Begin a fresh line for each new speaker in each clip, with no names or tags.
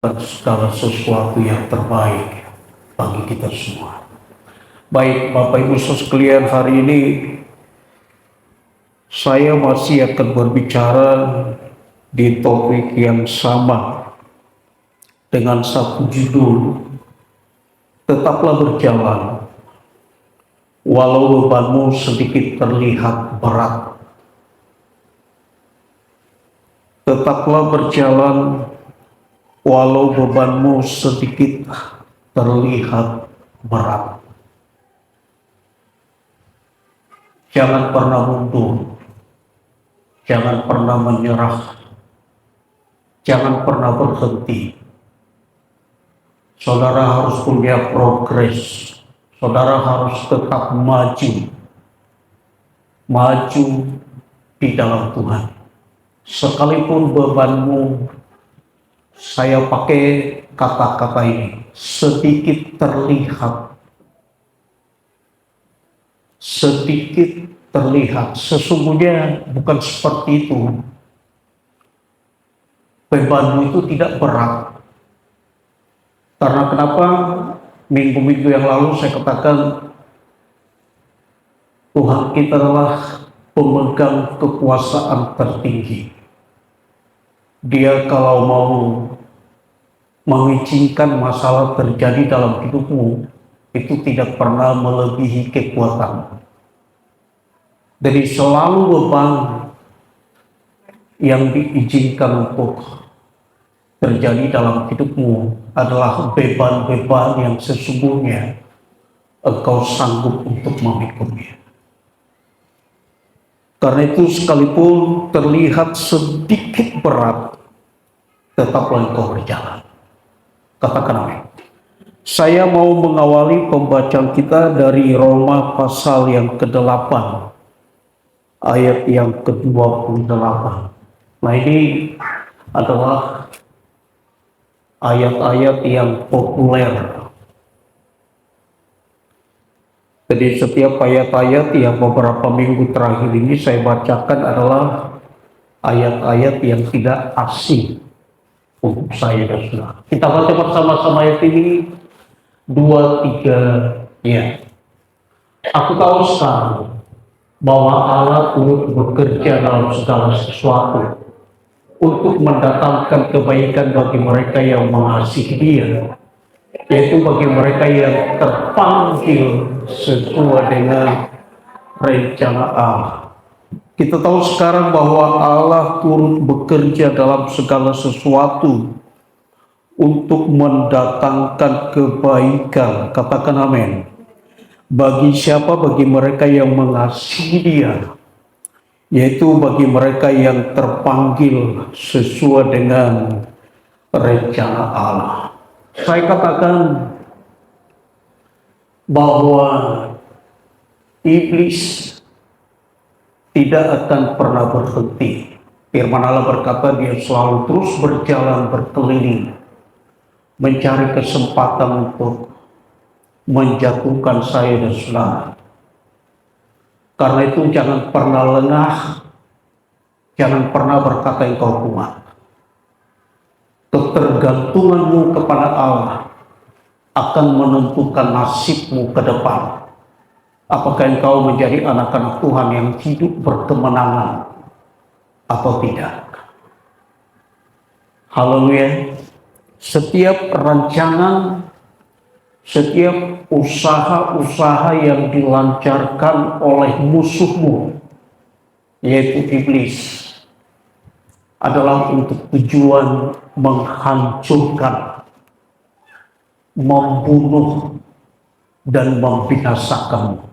segala sesuatu yang terbaik bagi kita semua. Baik Bapak Ibu sekalian, hari ini saya masih akan berbicara di topik yang sama dengan satu judul, tetaplah berjalan walau bebanmu sedikit terlihat berat. Tetaplah berjalan walau bebanmu sedikit terlihat berat. Jangan pernah mundur, jangan pernah menyerah, jangan pernah berhenti. Saudara harus punya progres, saudara harus tetap maju di dalam Tuhan. Sekalipun bebanmu, saya pakai kata-kata ini, sedikit terlihat, sesungguhnya bukan seperti itu. Bebanmu itu tidak berat. Karena kenapa? Minggu-minggu yang lalu saya katakan, Tuhan kita adalah pemegang kekuasaan tertinggi. Dia kalau mau mengizinkan masalah terjadi dalam hidupmu, itu tidak pernah melebihi kekuatan. Jadi selalu beban yang diizinkan untuk terjadi dalam hidupmu adalah beban-beban yang sesungguhnya engkau sanggup untuk memikulnya. Karena itu sekalipun terlihat sedikit berat, tetaplah engkau berjalan. Katakan amin. Saya mau mengawali pembacaan kita dari Roma pasal yang ke-8, ayat yang ke-28. Nah, ini adalah ayat-ayat yang populer. Jadi setiap ayat-ayat yang beberapa minggu terakhir ini saya bacakan adalah ayat-ayat yang tidak asing untuk saya dan saudara. Kita baca bersama-sama ayat ini 2, 3 ya. Aku tahu sekarang bahwa Allah turut bekerja dalam segala sesuatu untuk mendatangkan kebaikan bagi mereka yang mengasihi Dia, yaitu bagi mereka yang terpanggil sesuai dengan rencana Allah. Kita tahu sekarang bahwa Allah turut bekerja dalam segala sesuatu untuk mendatangkan kebaikan. Katakan amin. Bagi siapa? Bagi mereka yang mengasihi Dia, yaitu bagi mereka yang terpanggil sesuai dengan rencana Allah. Saya katakan bahwa iblis tidak akan pernah berhenti. Firman Allah berkata, dia selalu terus berjalan berkeliling, mencari kesempatan untuk menjatuhkan saya dan saudara. Karena itu jangan pernah lengah, jangan pernah berkata engkau kuat. Ketergantunganmu kepada Allah akan menentukan nasibmu ke depan. Apakah engkau menjadi anak-anak Tuhan yang hidup berkemenangan atau tidak? Haleluya. Setiap rancangan, setiap usaha-usaha yang dilancarkan oleh musuhmu, yaitu iblis, adalah untuk tujuan menghancurkan, membunuh, dan membinasakanmu.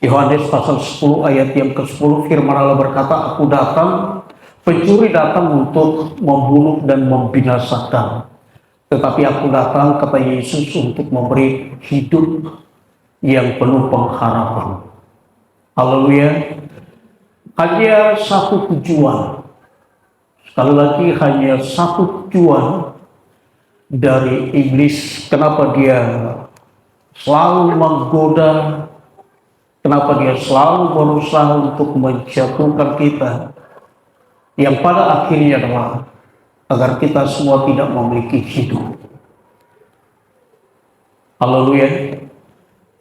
Yohanes pasal 10 ayat yang ke-10, firman Allah berkata, aku datang, pencuri datang untuk membunuh dan membinasakan. Tetapi aku datang, kata Yesus, untuk memberi hidup yang penuh pengharapan. Haleluya. Hanya satu tujuan. Sekali lagi, hanya satu tujuan dari iblis. Kenapa dia selalu menggoda, kenapa dia selalu berusaha untuk menjatuhkan kita, yang pada akhirnya adalah agar kita semua tidak memiliki hidup. Haleluya.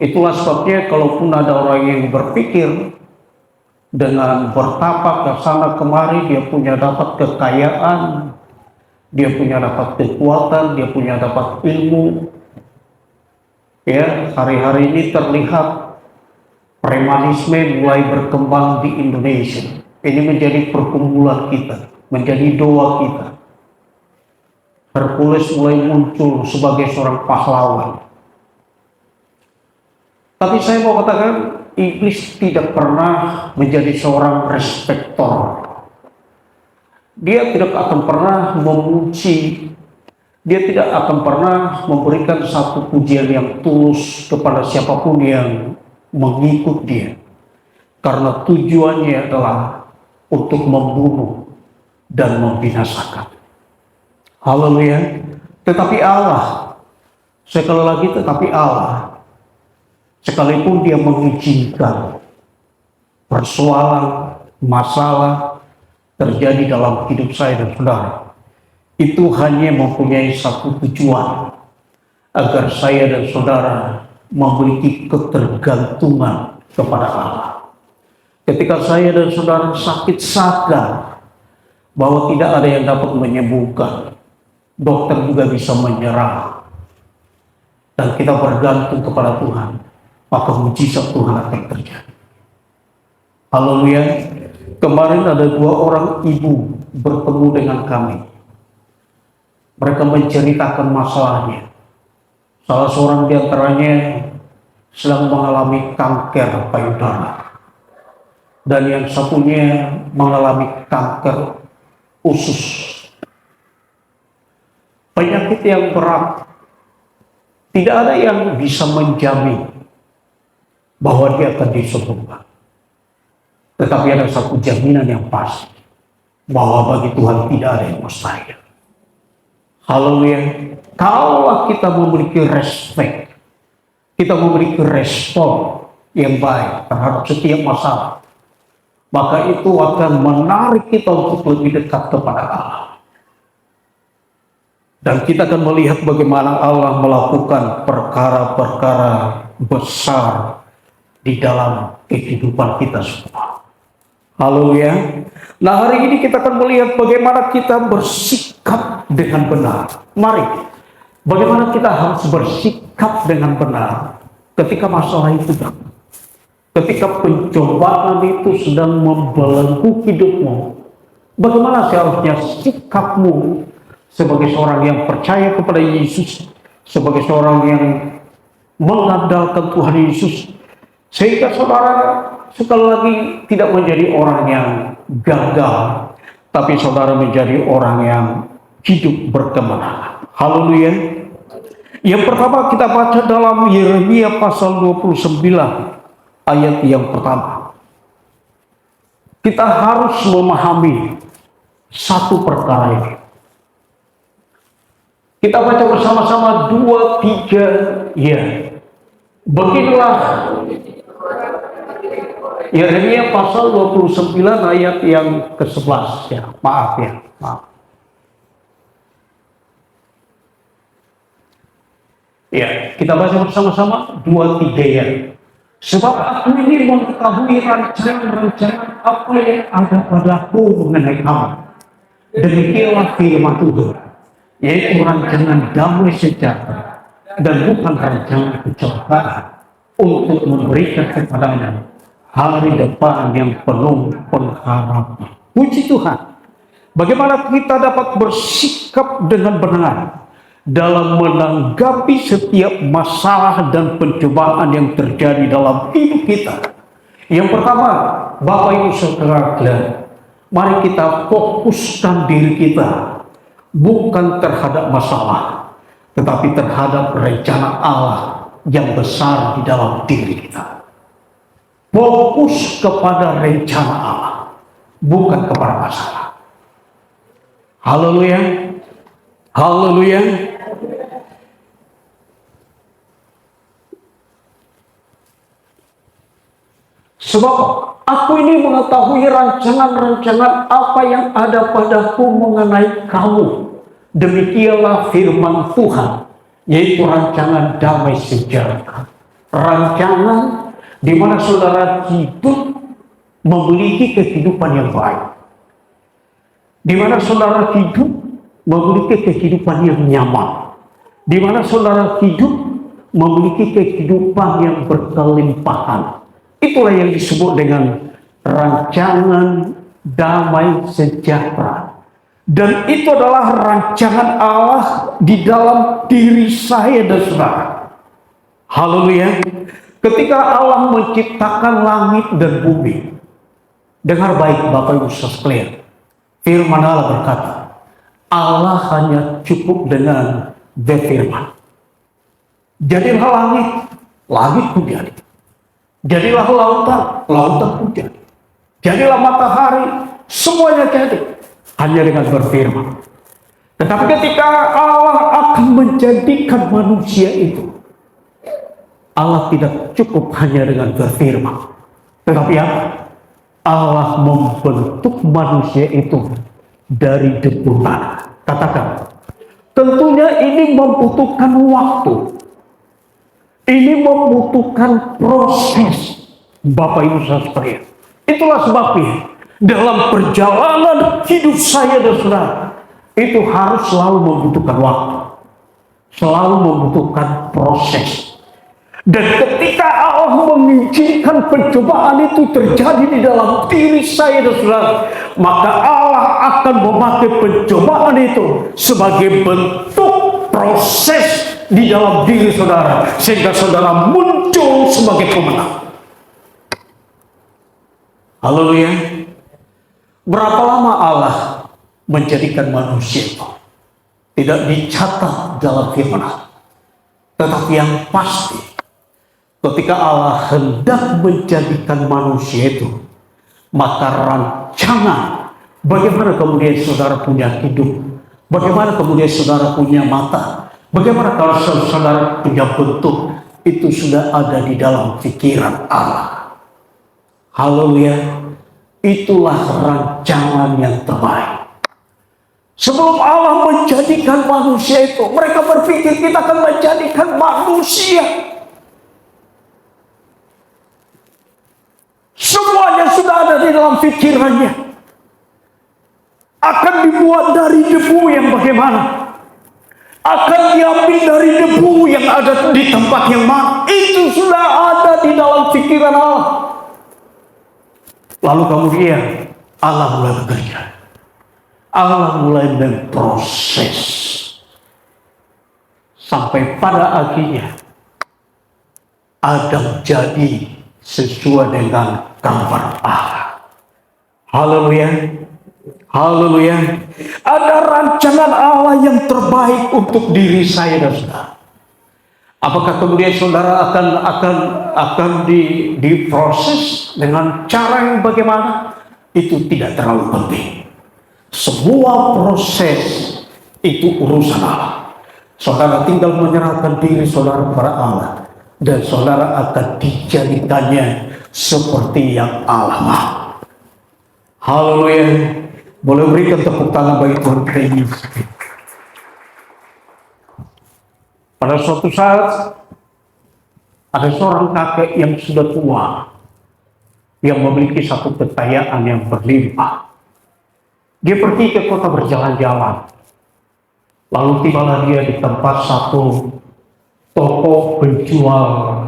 Itulah sebabnya kalaupun ada orang yang berpikir dengan bertapa ke sana kemari, dia punya dapat kekayaan, dia punya dapat kekuatan, dia punya dapat ilmu. Ya, hari-hari ini terlihat premanisme mulai berkembang di Indonesia. Ini menjadi pergumulan kita, menjadi doa kita. Hercules mulai muncul sebagai seorang pahlawan. Tapi saya mau katakan, iblis tidak pernah menjadi seorang respektor. Dia tidak akan pernah memuji, dia tidak akan pernah memberikan satu pujian yang tulus kepada siapapun yang mengikut dia. Karena tujuannya adalah untuk membunuh dan membinasakan. Haleluya. Tetapi Allah, sekali lagi tetapi Allah, sekalipun dia mengizinkan persoalan, masalah terjadi dalam hidup saya dan saudara, itu hanya mempunyai satu tujuan, agar saya dan saudara memiliki ketergantungan kepada Allah. Ketika saya dan saudara sakit, sadar bahwa tidak ada yang dapat menyembuhkan, dokter juga bisa menyerah, dan kita bergantung kepada Tuhan, maka mujizat Tuhan akan terjadi. Haleluya. Kemarin ada 2 orang ibu bertemu dengan kami. Mereka menceritakan masalahnya. Salah seorang di antaranya sedang mengalami kanker payudara, dan yang satunya mengalami kanker usus. Penyakit yang berat. Tidak ada yang bisa menjamin bahwa dia akan disembuhkan. Tetapi ada satu jaminan yang pasti, bahwa bagi Tuhan tidak ada yang mustahil. Haleluya. Kalau kita memiliki respek, kita memiliki respon yang baik terhadap setiap masalah, maka itu akan menarik kita untuk lebih dekat kepada Allah. Dan kita akan melihat bagaimana Allah melakukan perkara-perkara besar di dalam kehidupan kita semua. Haleluya. Nah, hari ini kita akan melihat bagaimana kita bersikap dengan benar. Mari, bagaimana kita harus bersikap dengan benar ketika masalah itu datang. Ketika pencobaan itu sedang membelenggu hidupmu, bagaimana seharusnya sikapmu sebagai seorang yang percaya kepada Yesus, sebagai seorang yang mengandalkan Tuhan Yesus, sehingga saudara sekali lagi tidak menjadi orang yang gagal, tapi saudara menjadi orang yang hidup berkemenangan. Haleluya. Yang pertama kita baca dalam Yeremia pasal 29 ayat yang pertama. Kita harus memahami satu perkara ini. Kita baca bersama-sama 2, 3, ya. Beginilah Yeremia pasal 29 ayat yang ke-11 ya. Maaf. Ya, kita baca bersama-sama 2, 3 ya. Sebab aku ini mengetahui rencana-rencana apa yang ada padaku mengenai kamu. Demikianlah firman Tuhan, yaitu rancangan damai sejahtera dan bukan rancangan kecelakaan, untuk memberikan kepadamu hari depan yang penuh pengharapan. Puji Tuhan. Bagaimana kita dapat bersikap dengan benar dalam menanggapi setiap masalah dan pencobaan yang terjadi dalam hidup kita. Yang pertama, Bapak Ibu Saudara, mari kita fokuskan diri kita bukan terhadap masalah, tetapi terhadap rencana Allah yang besar di dalam diri kita. Fokus kepada rencana Allah, bukan kepada masalah. Haleluya. Haleluya. Sebab aku ini mengetahui rancangan-rancangan apa yang ada padaku mengenai kamu. Demikianlah firman Tuhan, yaitu rancangan damai sejahtera. Rancangan di mana saudara hidup memiliki kehidupan yang baik. Di mana saudara hidup memiliki kehidupan yang nyaman. Di mana saudara hidup memiliki kehidupan yang berkelimpahan. Itulah yang disebut dengan rancangan damai sejahtera. Dan itu adalah rancangan Allah di dalam diri saya dan saudara. Haleluya. Ketika Allah menciptakan langit dan bumi, dengar baik Bapak Ibu sekalian, firman Allah berkata, Allah hanya cukup dengan berfirman. Jadilah langit, langit pun jadi. Jadilah lautan, lautan pun jadi. Jadilah matahari, semuanya jadi. Hanya dengan berfirman. Tetapi ketika Allah akan menjadikan manusia itu, Allah tidak cukup hanya dengan berfirman. Tetapi apa? Allah membentuk manusia itu dari debu tanah. Katakan, tentunya ini membutuhkan waktu. Ini membutuhkan proses. Bapak Ibu sekalian. Itulah sebabnya dalam perjalanan hidup saya dan saudara, itu harus selalu membutuhkan waktu. Selalu membutuhkan proses. Dan ketika Allah mengizinkan pencobaan itu terjadi di dalam diri saya dan saudara, maka Allah akan memakai pencobaan itu sebagai bentuk proses di dalam diri saudara, sehingga saudara muncul sebagai pemenang. Haleluya. Berapa lama Allah menjadikan manusia itu? Tidak dicatat dalam firman Allah. Tetapi yang pasti, ketika Allah hendak menjadikan manusia itu, maka rancangan bagaimana kemudian saudara punya hidup, bagaimana kemudian saudara punya mata, bagaimana kalau saudara punya bentuk, itu sudah ada di dalam pikiran Allah. Haleluya. Itulah rancangan yang terbaik. Sebelum Allah menjadikan manusia itu, mereka berpikir kita akan menjadikan manusia. Semuanya sudah ada di dalam pikirannya. Akan dibuat dari debu yang bagaimana? Akan diambil dari debu yang ada di tempat yang mana? Itu sudah ada di dalam pikiran Allah. Lalu kemudian Allah mulai bekerja. Allah mulai memproses. Sampai pada akhirnya Adam jadi sesuai dengan gambar Allah. Haleluya. Haleluya. Ada rancangan Allah yang terbaik untuk diri saya dan saudara. Apakah kemudian saudara akan diproses dengan cara yang bagaimana? Itu tidak terlalu penting. Semua proses itu urusan Allah. Saudara tinggal menyerahkan diri saudara kepada Allah, dan saudara akan dijadikannya seperti yang Allah mau. Haleluya. Boleh berikan tepuk tangan bagi Tuhan Yesus. Pada suatu saat, ada seorang kakek yang sudah tua, yang memiliki satu kekayaan yang berlimpah. Dia pergi ke kota berjalan-jalan. Lalu tibalah dia di tempat satu toko penjual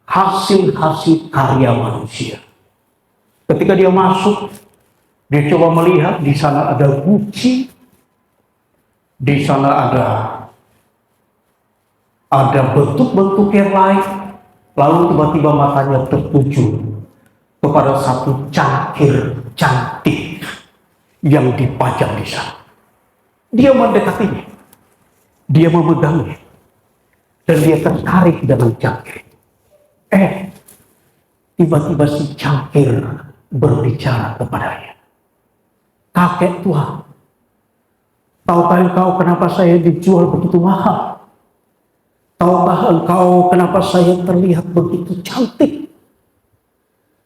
hasil-hasil karya manusia. Ketika dia masuk, dia coba melihat di sana ada guci, di sana ada bentuk-bentuk yang lain. Lalu tiba-tiba matanya tertuju kepada satu cangkir cantik yang dipajang di sana. Dia mendekatinya, dia memegangnya, dan dia tertarik dengan cangkir. Tiba-tiba si cangkir berbicara kepadanya. Kakek tua, tahukah engkau kenapa saya dijual begitu mahal? Tahukah engkau kenapa saya terlihat begitu cantik?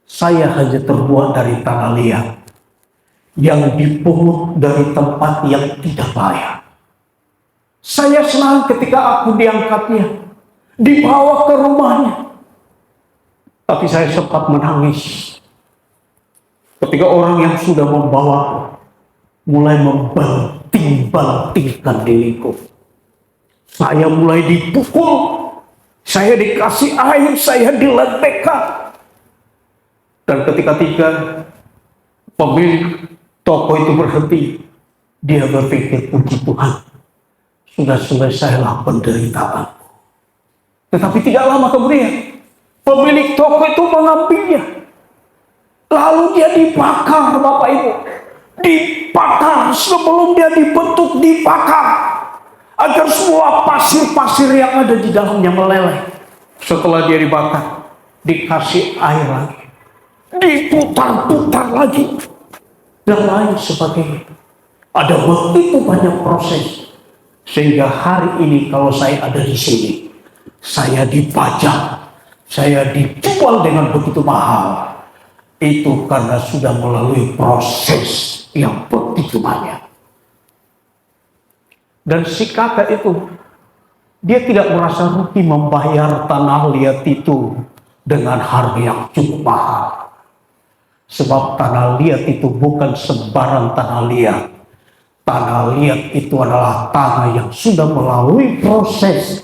Saya hanya terbuat dari tanah liat yang dipungut dari tempat yang tidak layak. Saya senang ketika aku diangkatnya, dibawa ke rumahnya. Tapi saya sempat menangis ketika orang yang sudah membawa mulai membanting-bantingkan diriku. Saya mulai dipukul, saya dikasih air, saya diledekkan. Dan ketika pemilik toko itu berhenti, dia berpikir, puji Tuhan, sudah selesailah penderitaanku. Tetapi tidak lama kemudian, pemilik toko itu mengambilnya. Lalu dia dibakar, Bapak Ibu. Dibakar, sebelum dia dibentuk, dibakar. Agar semua pasir-pasir yang ada di dalamnya meleleh. Setelah dia dibakar, dikasih air lagi. Diputar-putar lagi. Dan lain sebagainya. Ada begitu banyak proses. Sehingga hari ini kalau saya ada di sini, saya dipajak, saya dijual dengan begitu mahal. Itu karena sudah melalui proses yang begitu banyak. Dan si kakak itu, dia tidak merasa rugi membayar tanah liat itu dengan harga yang cukup mahal. Sebab tanah liat itu bukan sembarang tanah liat. Tanah liat itu adalah tanah yang sudah melalui proses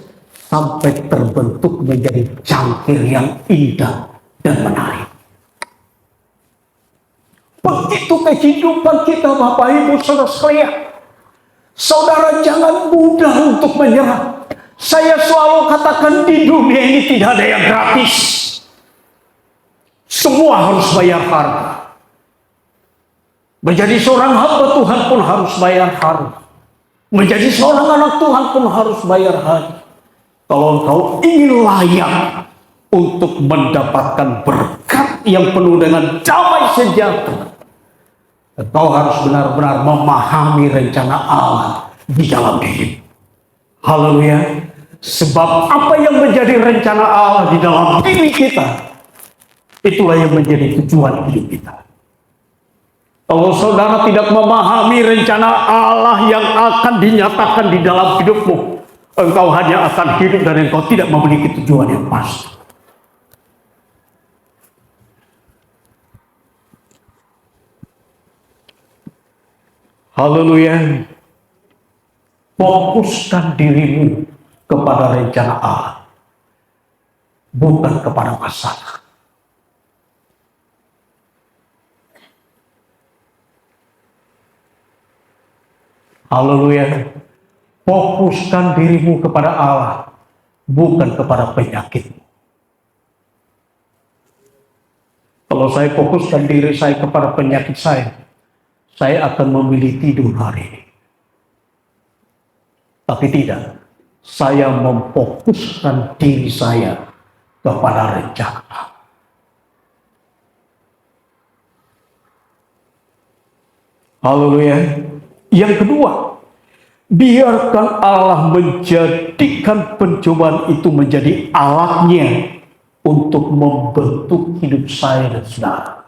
sampai terbentuk menjadi cangkir yang indah dan menarik. Begitu kehidupan kita, Bapak Ibu Saudara sekalian. Saudara jangan mudah untuk menyerah. Saya selalu katakan di dunia ini tidak ada yang gratis. Semua harus bayar harga. Menjadi seorang hamba Tuhan pun harus bayar harga. Menjadi seorang anak Tuhan pun harus bayar harga. Kalau engkau ingin layak untuk mendapatkan berkat yang penuh dengan damai sejahtera, engkau harus benar-benar memahami rencana Allah di dalam hidup. Haleluya. Sebab apa yang menjadi rencana Allah di dalam diri kita, itulah yang menjadi tujuan hidup kita. Kalau saudara tidak memahami rencana Allah yang akan dinyatakan di dalam hidupmu, engkau hanya akan hidup dan engkau tidak memiliki tujuan yang pasti. Haleluya. Fokuskan dirimu kepada rencana Allah, bukan kepada masalah. Haleluya. Fokuskan dirimu kepada Allah, bukan kepada penyakit. Kalau saya fokuskan diri saya kepada penyakit saya akan memilih tidur hari ini. Tapi tidak, saya memfokuskan diri saya kepada rencana. Haleluya. Yang kedua, biarkan Allah menjadikan pencobaan itu menjadi alatnya untuk membentuk hidup saya dan saudara.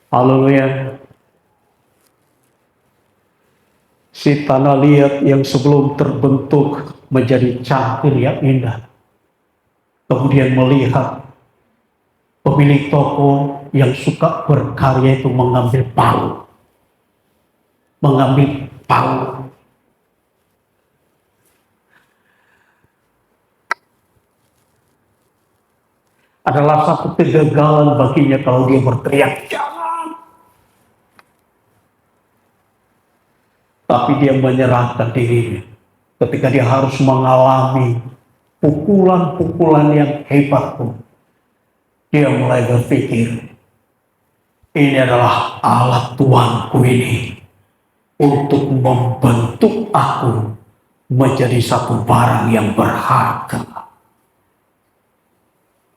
Haleluya. Si tanah liat yang sebelum terbentuk menjadi cangkir yang indah, kemudian melihat pemilik toko yang suka berkarya itu mengambil palu. Adalah satu kegagalan baginya kalau dia berteriak, jangan. Tapi dia menyerahkan dirinya ketika dia harus mengalami pukulan-pukulan yang hebat pun. Dia mulai berpikir, ini adalah alat Tuanku ini untuk membentuk aku menjadi satu barang yang berharga.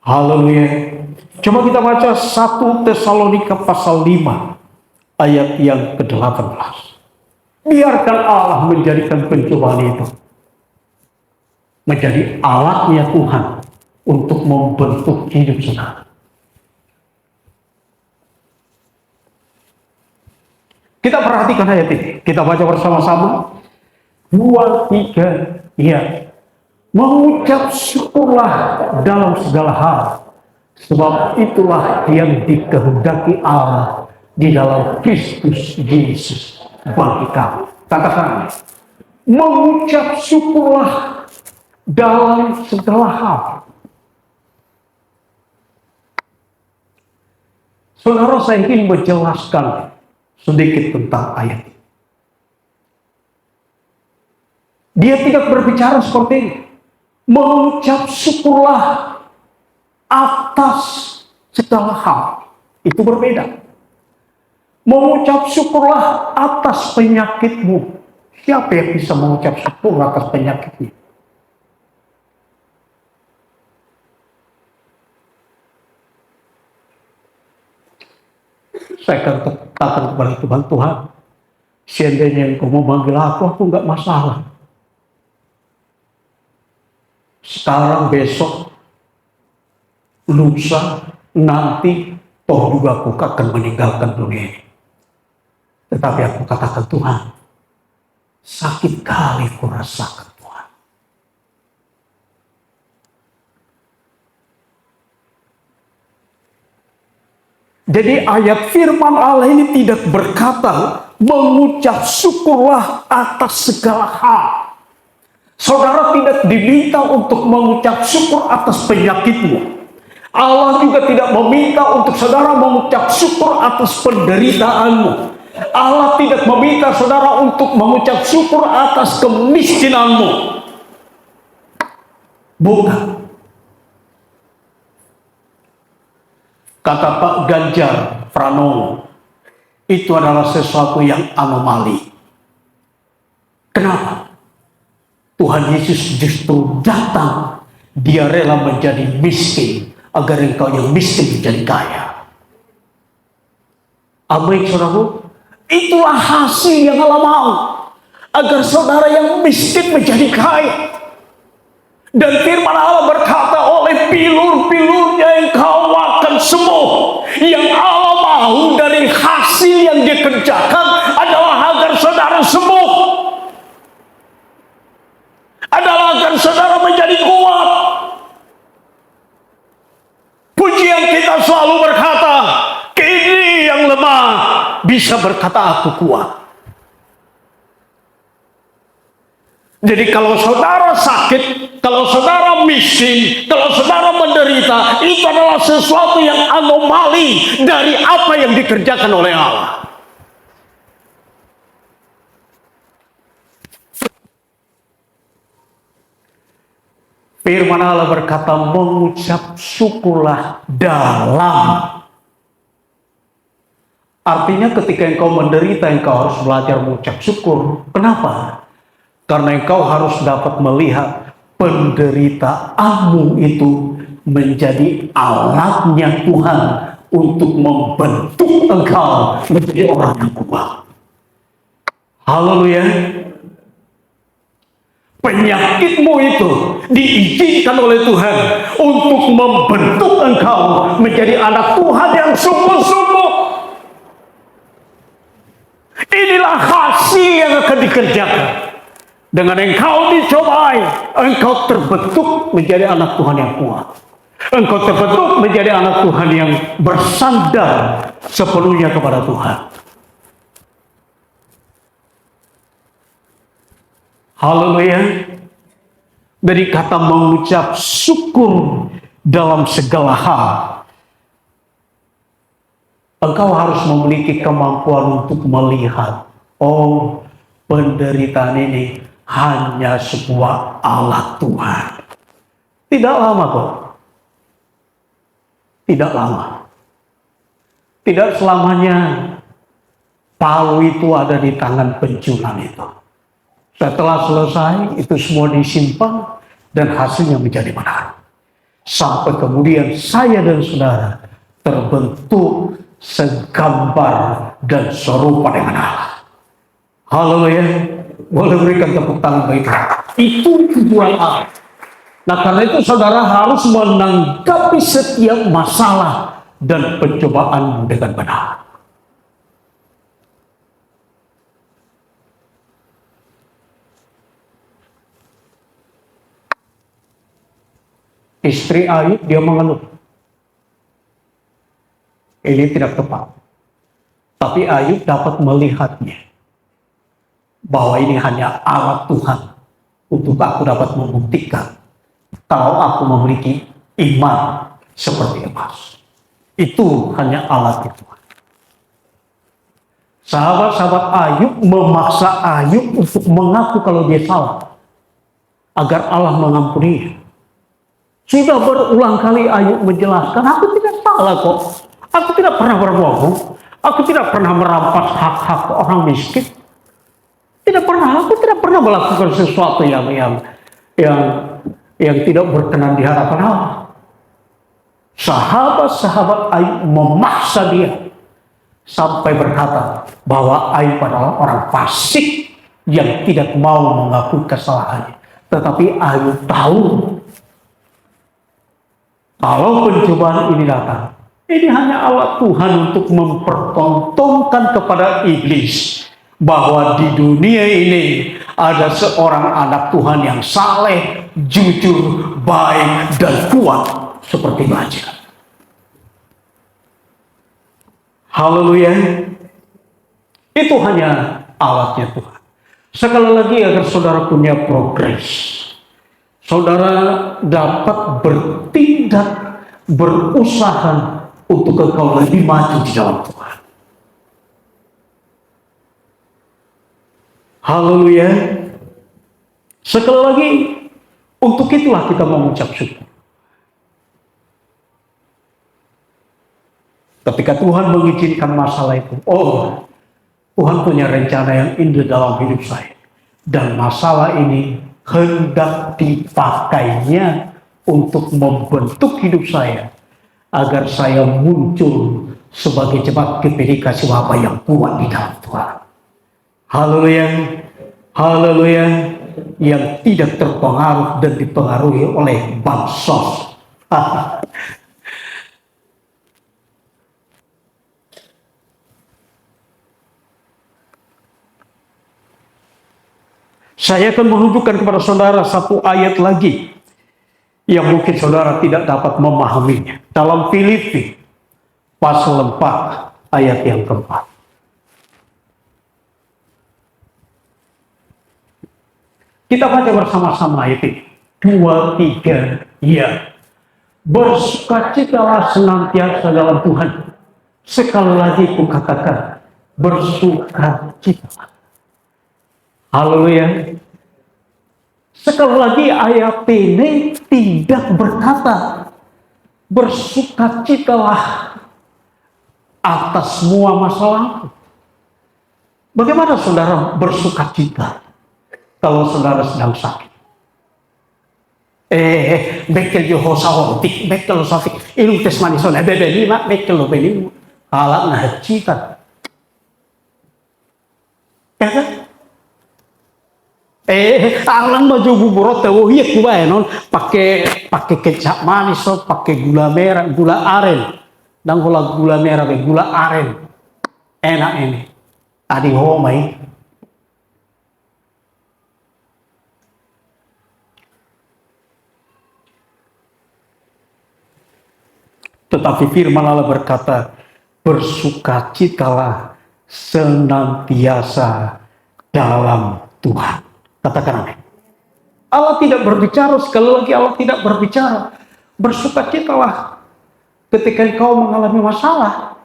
Haleluya. Coba kita baca 1 Tesalonika pasal 5 ayat yang ke-18. Biarkan Allah menjadikan pencobaan itu menjadi alatnya Tuhan untuk membentuk hidup saudara. Kita perhatikan ayat ini. Kita baca bersama-sama. 2, 3, ya. Mengucap syukurlah dalam segala hal, sebab itulah yang dikehendaki Allah di dalam Kristus Yesus bagi kamu. Katakan, mengucap syukurlah dalam segala hal. Saudara, saya ingin menjelaskan sedikit tentang ayat ini. Dia tidak berbicara seperti ini. Mengucap syukurlah atas segala hal. Itu berbeda. Mengucap syukurlah atas penyakitmu. Siapa yang bisa mengucap syukur atas penyakitnya? Saya akan katakan kepada Tuhan, Tuhan, seandainya Engkau mau manggil aku nggak masalah. Sekarang, besok, lusa, nanti, toh juga aku akan meninggalkan dunia ini. Tetapi aku katakan, Tuhan, sakit kali ku rasakan, Tuhan. Jadi ayat firman Allah ini tidak berkata mengucap syukurlah atas segala hal. Saudara tidak diminta untuk mengucap syukur atas penyakitmu. Allah juga tidak meminta untuk saudara mengucap syukur atas penderitaanmu. Allah tidak meminta saudara untuk mengucap syukur atas kemiskinanmu. Bukan. Kata Pak Ganjar Pranowo, itu adalah sesuatu yang anomali. Kenapa? Tuhan Yesus justru datang, dia rela menjadi miskin, agar engkau yang miskin menjadi kaya. Amin, saudara. Itulah hasil yang Allah mau, agar saudara yang miskin menjadi kaya. Dan firman Allah berkata, oleh pilur-pilurnya engkau akan sembuh. Yang Allah mau dari hasil yang dikerjakan adalah agar saudara sembuh, adalah agar saudara menjadi kuat. Pujian kita selalu berkata, kini yang lemah bisa berkata aku kuat. Jadi kalau saudara sakit, kalau saudara miskin, kalau saudara menderita, itu adalah sesuatu yang anomali dari apa yang dikerjakan oleh Allah. Firman Allah berkata, mengucap syukurlah dalam. Artinya ketika engkau menderita, engkau harus belajar mengucap syukur. Kenapa? Karena engkau harus dapat melihat penderitaanmu itu menjadi alatnya Tuhan untuk membentuk engkau menjadi orang yang kuat. Haleluya. Penyakitmu itu diizinkan oleh Tuhan untuk membentuk engkau menjadi anak Tuhan yang sungguh-sungguh. Inilah hasil yang akan dikerjakan. Dengan engkau dicobai, engkau terbentuk menjadi anak Tuhan yang kuat. Engkau terbentuk menjadi anak Tuhan yang bersandar sepenuhnya kepada Tuhan. Haleluya. Dari kata mengucap syukur dalam segala hal, engkau harus memiliki kemampuan untuk melihat, oh, penderitaan ini hanya sebuah alat Tuhan. Tidak lama kok. Tidak lama. Tidak selamanya palu itu ada di tangan pencuri itu. Setelah selesai, itu semua disimpan dan hasilnya menjadi benar. Sampai kemudian saya dan saudara terbentuk segambar dan serupa dengan Allah. Haleluya. Boleh berikan tepuk tangan bagi Tuhan. Itu tujuan Allah. Nah, karena itu saudara harus menanggapi setiap masalah dan pencobaan dengan benar. Istri Ayub dia mengeluh. Ini tidak tepat. Tapi Ayub dapat melihatnya. Bahwa ini hanya alat Tuhan. Untuk aku dapat membuktikan. Kalau aku memiliki iman seperti emas. Itu hanya alat Tuhan. Sahabat-sahabat Ayub memaksa Ayub untuk mengaku kalau dia salah. Agar Allah mengampuninya. Sudah berulang kali Ayub menjelaskan, aku tidak salah kok. Aku tidak pernah berbohong. Aku tidak pernah merampas hak-hak orang miskin. Tidak pernah. Aku tidak pernah melakukan sesuatu yang tidak berkenan di hadapan Allah. Sahabat-sahabat Ayub memaksa dia sampai berkata bahwa Ayub adalah orang fasik yang tidak mau mengakui kesalahannya. Tetapi Ayub tahu kalau pencobaan ini datang, ini hanya alat Tuhan untuk mempertontonkan kepada iblis bahwa di dunia ini ada seorang anak Tuhan yang saleh, jujur, baik, dan kuat seperti baja. Haleluya. Itu hanya alatnya Tuhan. Sekali lagi agar saudara punya progres. Saudara dapat bertindak, berusaha untuk engkau lebih maju di dalam Tuhan. Haleluya. Sekali lagi, untuk itulah kita mengucap syukur. Ketika Tuhan mengizinkan masalah itu, Tuhan punya rencana yang indah dalam hidup saya. Dan masalah ini hendak dipakainya untuk membentuk hidup saya agar saya muncul sebagai jemaat GPD Kasih Bapa yang kuat di dalam Tuhan. Haleluya, haleluya, yang tidak terpengaruh dan dipengaruhi oleh bansos. Saya akan menunjukkan kepada saudara satu ayat lagi yang mungkin saudara tidak dapat memahaminya. Dalam Filipi pasal 4 ayat yang keempat. Kita baca bersama-sama ayat ini. 2, 3, ya. Bersukacitalah senantiasa dalam Tuhan. Sekali lagi kukatakan, bersukacitalah. Haleluya. Sekali lagi ayat ini tidak berkata bersukacitalah atas semua masalah. Bagaimana saudara bersukacita kalau saudara sedang sakit? Bekel Yehosahotik, bekel Sofik, ilmu tes manisona, bebelima, bekel belimu, alat ngacita. Ya kan? Alang baju bubur tahu iya kuba non pakai kecap manis, pakai gula merah, gula aren, dan gula merah, gula aren, enak ini. Tadi homai. Tetapi firman Allah berkata, bersukacitalah senantiasa dalam Tuhan. Katakan amin. Allah tidak berbicara, sekali lagi Allah tidak berbicara. Bersukacitalah ketika engkau mengalami masalah.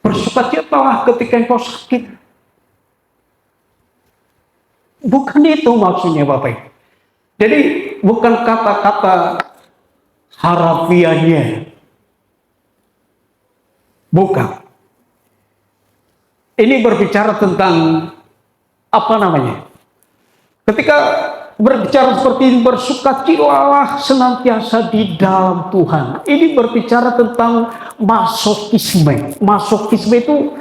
Bersukacitalah ketika engkau sakit. Bukan itu maksudnya Bapak. Jadi bukan kata-kata harafiahnya. Bukan. Ini berbicara tentang apa namanya? Ketika berbicara seperti ini, bersukacitalah senantiasa di dalam Tuhan. Ini berbicara tentang masokisme. Masokisme itu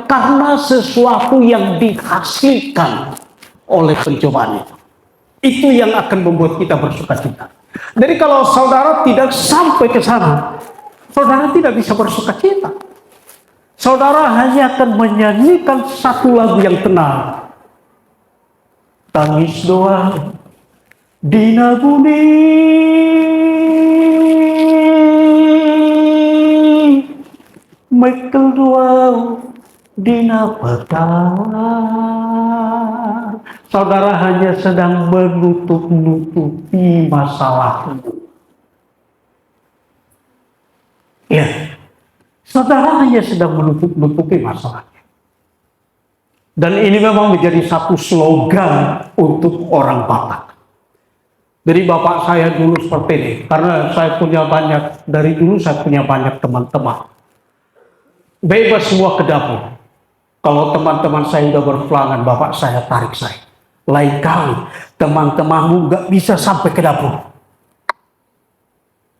karena sesuatu yang dihasilkan oleh pencobaan itu. Itu yang akan membuat kita bersukacita. Jadi kalau saudara tidak sampai ke sana, saudara tidak bisa bersukacita. Saudara hanya akan menyanyikan satu lagu yang tenang. Tangis doa Dina Buni Michael doa Dina Petang. Saudara hanya sedang menutup-nutupi masalahmu. Ya, saudara hanya sedang menutup-nutupi masalahnya. Dan ini memang menjadi satu slogan untuk orang Batak. Jadi bapak saya dulu seperti ini, karena saya punya banyak, dari dulu saya punya banyak teman-teman. Bebas semua ke dapur. Kalau teman-teman saya sudah berpelangan, bapak saya tarik saya. Lain kali, teman-temanmu nggak bisa sampai ke dapur.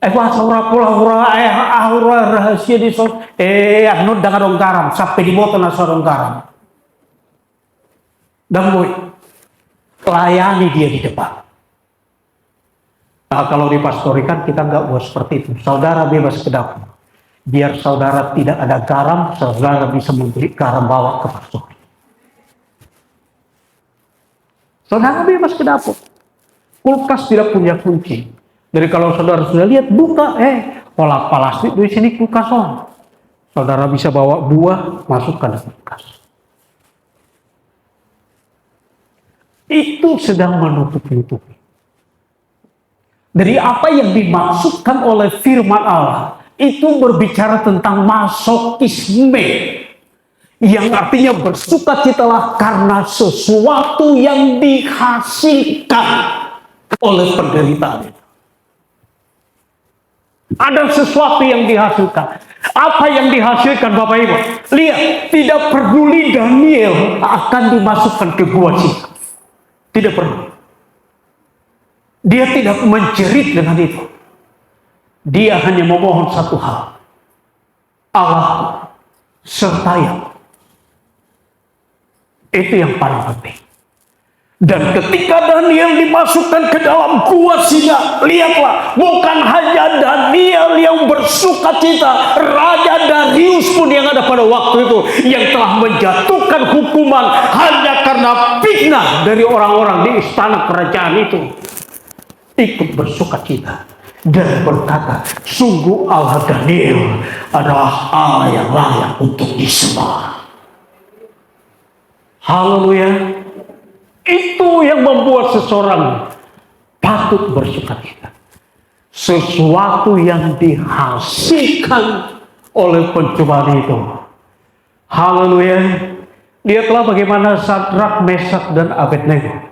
Aura rahasia di sol. Anu dengan dong garam, sampai di botol nasi dong garam. Dan boy, layani dia di depan. Nah, kalau di pastorikan kita nggak buat seperti itu. Saudara bebas ke dapur. Biar saudara tidak ada garam, saudara bisa membeli garam bawa ke pastor. Saudara bebas ke dapur. Kulkas tidak punya kunci. Jadi kalau saudara sudah lihat buka, kolak plastik di sini kulkas on. Saudara bisa bawa buah, masukkan ke kulkas. Itu sedang menutup-nutupi. Dari apa yang dimaksudkan oleh firman Allah, itu berbicara tentang masokisme, yang artinya bersukacitalah karena sesuatu yang dihasilkan oleh penderitaan itu. Ada sesuatu yang dihasilkan. Apa yang dihasilkan Bapak Ibu? Lihat, tidak peduli Daniel akan dimasukkan ke gua Sihat. Tidak perlu. Dia tidak menjerit dengan itu. Dia hanya memohon satu hal. Allah sertai aku. Itu yang paling penting. Dan ketika Daniel dimasukkan ke dalam gua singa, lihatlah, bukan hanya Daniel yang bersukacita, Raja Darius pun yang ada pada waktu itu, yang telah menjatuhkan hukuman hanya karena fitnah dari orang-orang di istana kerajaan itu, ikut bersukacita dan berkata, sungguh Allah Daniel adalah Allah yang layak untuk disembah. Haleluya. Itu yang membuat seseorang patut bersukacita. Sesuatu yang dihasilkan oleh pencobaan itu. Haleluya. Lihatlah bagaimana Sadrak, Mesak, dan Abednego.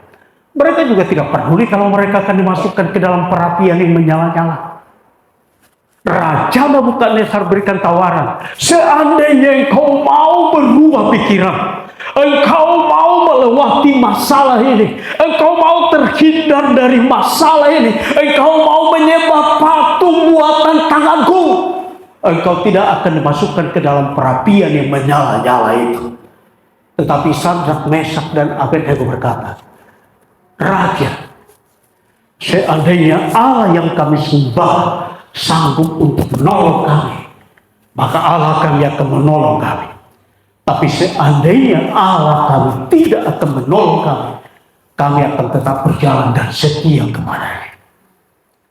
Mereka juga tidak peduli kalau mereka akan dimasukkan ke dalam perapian yang menyala-nyala. Raja Nebukadnezar berikan tawaran. Seandainya engkau mau berubah pikiran, engkau mau melewati masalah ini, engkau mau terhindar dari masalah ini, engkau mau menyembah patung buatan tanganku, engkau tidak akan dimasukkan ke dalam perapian yang menyala-nyala itu. Tetapi Sadrak, Mesak, dan Abednego berkata, Raja, seandainya Allah yang kami sembah sanggup untuk menolong kami, maka Allah kami akan menolong kami. Tapi seandainya Allah kami tidak akan menolong kami, kami akan tetap berjalan dan setia kepada-Nya.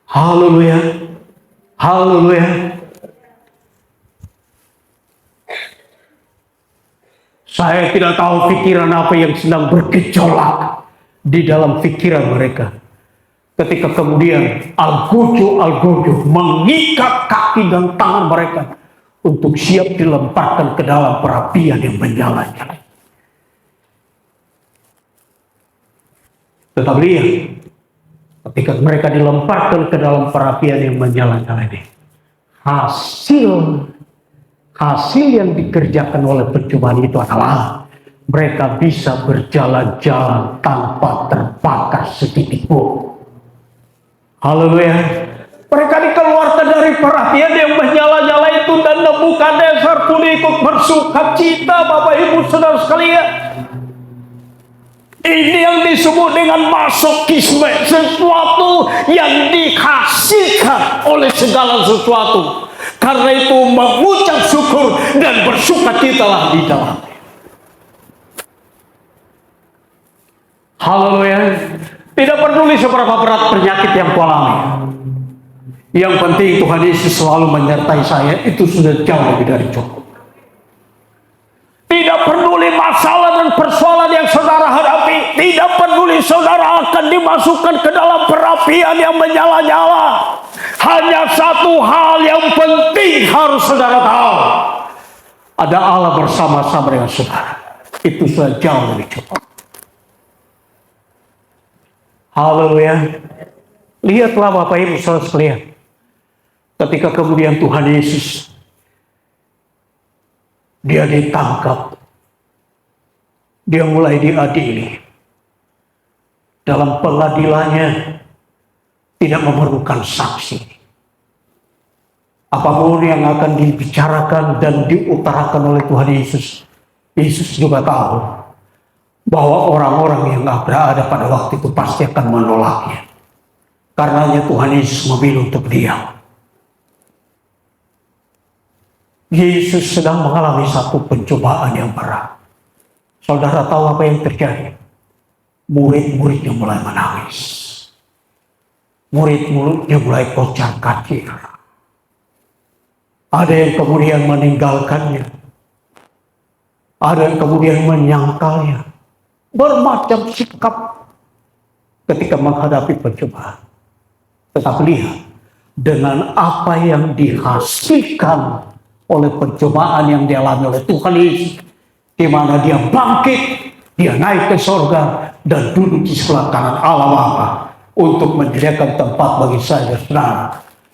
Haleluya. Haleluya. Saya tidak tahu pikiran apa yang sedang bergejolak di dalam pikiran mereka. Ketika kemudian Algojo mengikat kaki dan tangan mereka untuk siap dilemparkan ke dalam perapian yang menyala-nyala. Tetapi lihat, ketika mereka dilemparkan ke dalam perapian yang menyala-nyala ini, hasil yang dikerjakan oleh pencobaan itu adalah mereka bisa berjalan-jalan tanpa terbakar setitik pun. Haleluya. Mereka dikeluarkan dari perapian yang menyala-nyala itu, dan Nebukadnezar pun ikut bersuka cita. Bapak Ibu Saudara sekalian, ini yang disebut dengan masokisme, sesuatu yang dikasihkan oleh segala sesuatu. Karena itu mengucap syukur dan bersuka citalah di dalamnya. Haleluya. Tidak peduli seberapa berat penyakit yang kualami, yang penting Tuhan Yesus selalu menyertai saya, itu sudah jauh lebih dari cukup. Tidak peduli masalah dan persoalan yang saudara hadapi, tidak peduli saudara akan dimasukkan ke dalam perapian yang menyala-nyala. Hanya satu hal yang penting harus saudara tahu, ada Allah bersama-sama dengan saudara. Itu sudah jauh lebih cukup. Haleluya. Lihatlah Bapak Ibu Saudara sekalian, ketika kemudian Tuhan Yesus dia ditangkap, dia mulai diadili. Dalam pengadilannya tidak memerlukan saksi. Apapun yang akan dibicarakan dan diutarakan oleh Tuhan Yesus, Yesus juga tahu bahwa orang-orang yang berada pada waktu itu pasti akan menolaknya. Karenanya Tuhan Yesus memilih untuk diam. Yesus sedang mengalami satu pencobaan yang berat. Saudara tahu apa yang terjadi? Murid-muridnya mulai menangis. Murid-muridnya mulai kocar kacir. Ada yang kemudian meninggalkannya. Ada yang kemudian menyangkalnya. Bermacam sikap ketika menghadapi pencobaan. Tetapi lihat, dengan apa yang dihasilkan oleh pencobaan yang dialami oleh Tuhan Yesus, di mana dia bangkit, dia naik ke surga dan duduk di sebelah kanan Allah Bapa untuk menyediakan tempat bagi saya dan saudara.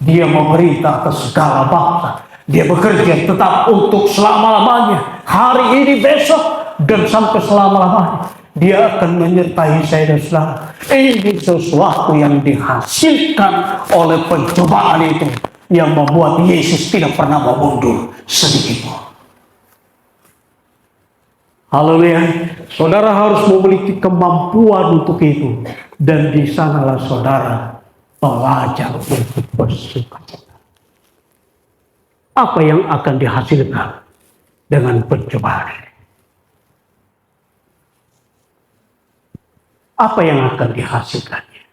Dia memerintah atas segala bangsa. Dia bekerja tetap untuk selama-lamanya, hari ini, besok, dan sampai selama-lamanya. Dia akan menyertai saya dan saudara. Ini sesuatu yang dihasilkan oleh pencobaan itu, yang membuat Yesus tidak pernah mau mundur sedikit pun. Haleluya. Saudara harus memiliki kemampuan untuk itu. Dan di sanalah saudara belajar untuk bersuka cita. Apa yang akan dihasilkan dengan pencobaan? Apa yang akan dihasilkannya?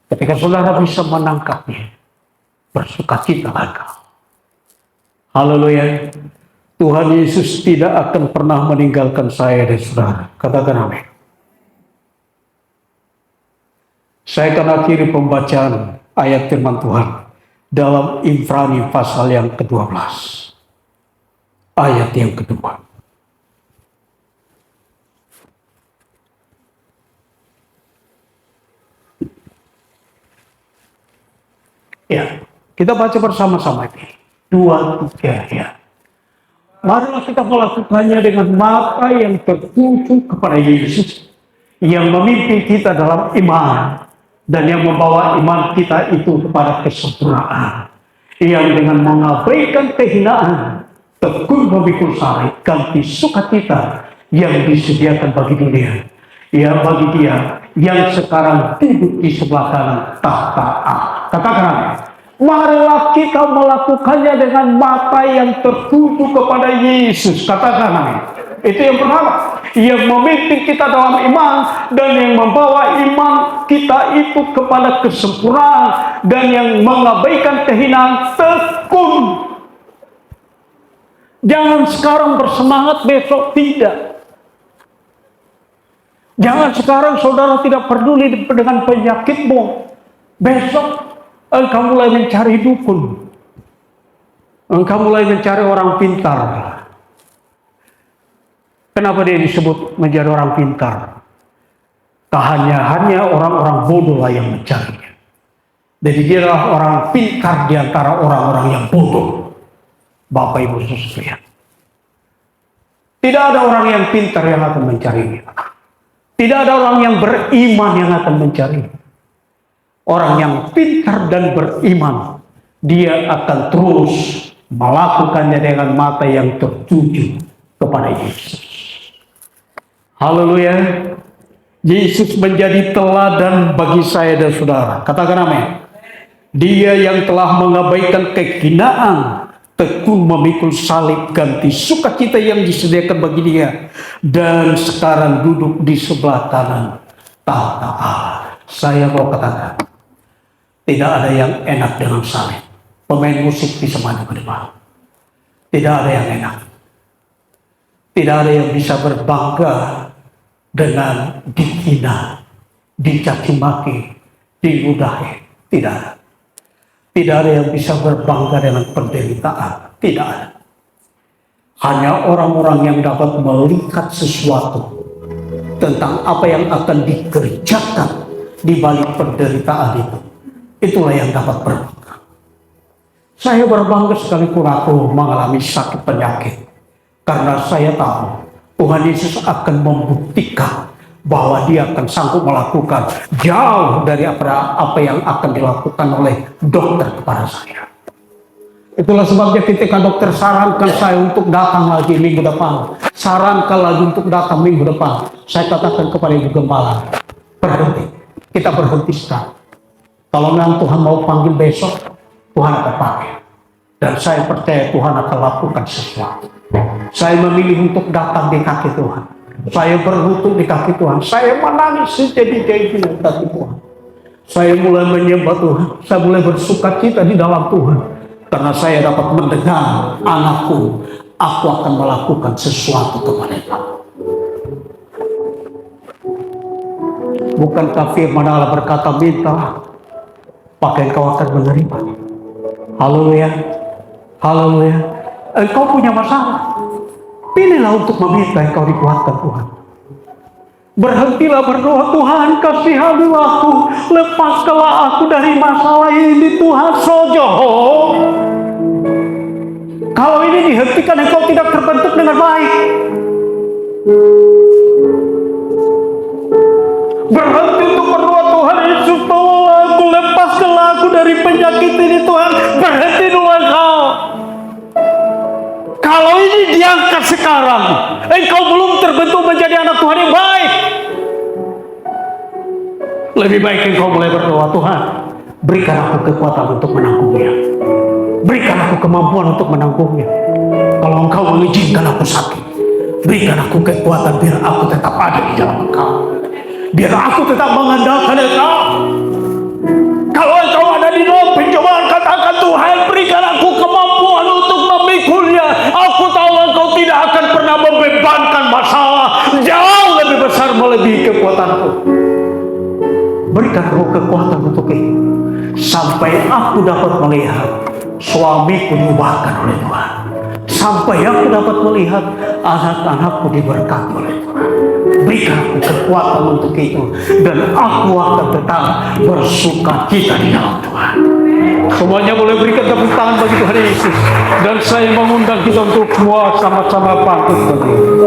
Ketika saudara bisa menangkapnya, bersuka cita engkau. Haleluya. Tuhan Yesus tidak akan pernah meninggalkan saya dan saudara. Katakan amin. Saya akan akhiri pembacaan ayat firman Tuhan dalam Ibrani pasal yang ke-12. Ayat yang kedua. Ya, kita baca bersama-sama ini. 2, 3 ya. Marilah kita melakukannya dengan mata yang tertuju kepada Yesus, yang memimpin kita dalam iman, dan yang membawa iman kita itu kepada kesempurnaan, yang dengan mengabaikan kehinaan, tekun memikul salib, ganti sukacita yang disediakan bagi dunia, ya bagi dia yang sekarang duduk di sebelah kanan tahta Allah. Katakan, marilah kita melakukannya dengan mata yang tertuju kepada Yesus. Katakan amin. Itu yang pertama, yang memimpin kita dalam iman dan yang membawa iman kita itu kepada kesempurnaan, dan yang mengabaikan kehinaan, tekun. Jangan sekarang bersemangat, besok tidak. Jangan sekarang saudara tidak peduli dengan penyakitmu, besok engkau mulai mencari dukun. Engkau mulai mencari orang pintar. Kenapa dia disebut menjadi orang pintar? Hanya orang-orang bodoh lah yang mencarinya. Jadi dia adalah orang pintar di antara orang-orang yang bodoh. Bapak Ibu sekalian, tidak ada orang yang pintar yang akan mencarinya. Tidak ada orang yang beriman yang akan mencarinya. Orang yang pintar dan beriman, dia akan terus melakukannya dengan mata yang tertuju kepada Yesus. Haleluya. Yesus menjadi teladan bagi saya dan saudara. Katakan amin. Dia yang telah mengabaikan kehinaan, tekun memikul salib ganti sukacita yang disediakan bagi dia, dan sekarang duduk di sebelah kanan tahta Allah. Saya mau katakan, tidak ada yang enak dengan salib. Pemain musik bisa maju ke depan. Tidak ada yang enak. Tidak ada yang bisa berbangga dengan dihina, dicaci maki, diludahi. Tidak ada. Tidak ada yang bisa berbangga dengan penderitaan. Tidak ada. Hanya orang-orang yang dapat melihat sesuatu tentang apa yang akan dikerjakan di balik penderitaan itu. Itulah yang dapat berbangga. Saya berbangga sekalipun aku mengalami sakit penyakit. Karena saya tahu Tuhan Yesus akan membuktikan bahwa dia akan sanggup melakukan jauh dari apa yang akan dilakukan oleh dokter kepada saya. Itulah sebabnya ketika dokter sarankan saya untuk datang lagi minggu depan, sarankan lagi untuk datang minggu depan, saya katakan kepada Ibu Gembala, berhenti, kita berhenti sekarang. Kalau memang Tuhan mau panggil besok, Tuhan akan panggil. Dan saya percaya Tuhan akan lakukan sesuatu. Saya memilih untuk datang di kaki Tuhan. Saya berlutut di kaki Tuhan. Saya menangis sejadi-jadinya di kaki Tuhan. Saya mulai menyembah Tuhan. Saya mulai bersukacita di dalam Tuhan. Karena saya dapat mendengar anakku, aku akan melakukan sesuatu kepada kamu. Bukankah firman Allah berkata, minta, maka engkau akan menerima. Haleluya. Haleluya. Engkau punya masalah, pilihlah untuk meminta, engkau dikuatkan Tuhan. Berhentilah berdoa, Tuhan kasihanilah aku, lepaskanlah aku dari masalah ini Tuhan. Sojo. Kalau ini dihentikan, engkau tidak terbentuk dengan baik. Berhenti untuk berdoa, Tuhan Yesus tolonglah aku, lepaskanlah aku dari penyakit ini Tuhan. Berhenti dulu engkau. Kalau ini diangkat sekarang, engkau belum terbentuk menjadi anak Tuhan yang baik. Lebih baik engkau mulai berdoa, Tuhan, berikan aku kekuatan untuk menanggungnya. Berikan aku kemampuan untuk menanggungnya. Kalau engkau mengizinkan aku sakit, berikan aku kekuatan biar aku tetap ada di dalam engkau. Biar aku tetap mengandalkan engkau. Kalau engkau ada di dalam pencobaan, katakan, Tuhan, berikan aku kemampuan untuk memikulnya. Aku tahu engkau tidak akan pernah membebankan masalah jauh lebih besar melebihi kekuatanku. Berikan aku kekuatan untuk itu, sampai aku dapat melihat suamiku diubahkan oleh Tuhan, sampai aku dapat melihat anak-anakku diberkati oleh Tuhan. Berikan aku kekuatan untuk itu, dan aku akan tetap bersukacita di dalam Tuhan. Semuanya boleh berikan tepuk tangan bagi Tuhan Yesus. Dan saya mengundang kita untuk semua sama-sama pantun berdiri.